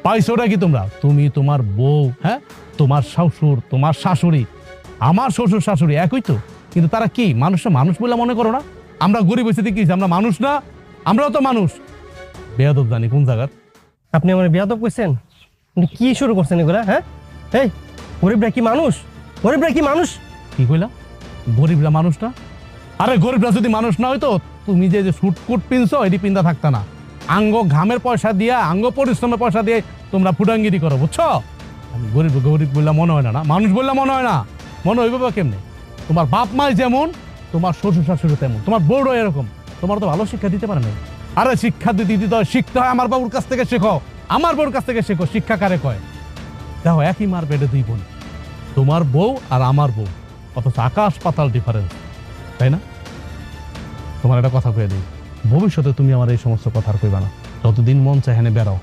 পাইছোটা কি তোমরা? তুমি, তোমার বউ, হ্যাঁ, তোমার শ্বশুর, তোমার শাশুড়ি, আমার শ্বশুর শাশুড়ি একই তো, কিন্তু তারা কি মানুষটা মানুষ বলে মনে করো না? আমরা গরিব হয়েছে কি আমরা মানুষ না? আমরাও তো মানুষ। বেয়াদব জানি কোন জায়গার। আপনি আমার বেয়াদব কইছেন? আপনি কি শুরু করছেন এগুলা? হ্যাঁ, এই গরিবরা কি মানুষ? গরিবরা কি মানুষ? কি কইলা? গরিবরা মানুষ না? আরে গরিবরা যদি মানুষ না হইতো তুমি যে সুটকুট পিনছো এটি পিন্দা থাকতা না। আঙ্গ ঘামের পয়সা দিয়া, আঙ্গ পরিশ্রমের পয়সা দিয়ে তোমরা ফুটাঙ্গিরি করো, বুঝছো? আমি গরিব গরিব বললে মনে হয় না, না মানুষ বললে মনে হয় না। মনে হইবে বা কেমনে? তোমার বাপ মাই যেমন, তোমার শ্বশুর শাশুড়ি তেমন, তোমার বউরও এরকম। তোমার তো ভালো শিক্ষা দিতে পারে না। আরে শিক্ষা দিতে হয়, শিখতে হয় আমার বাবুর কাছ থেকে শেখো, আমার বউর কাছ থেকে শেখো। শিক্ষা কারে কয়? দেখো একই মার পেটে দুই বোন, তোমার বউ আর আমার বউ, অথচ আকাশ পাতাল ডিফারেন্স, তাই না? তোমার একটা কথা কয়ে দিই, ভবিষ্যতে তুমি আমার এই সমস্ত কথা আর কইবা না। যতদিন মন চায় হেনে বেড়াও।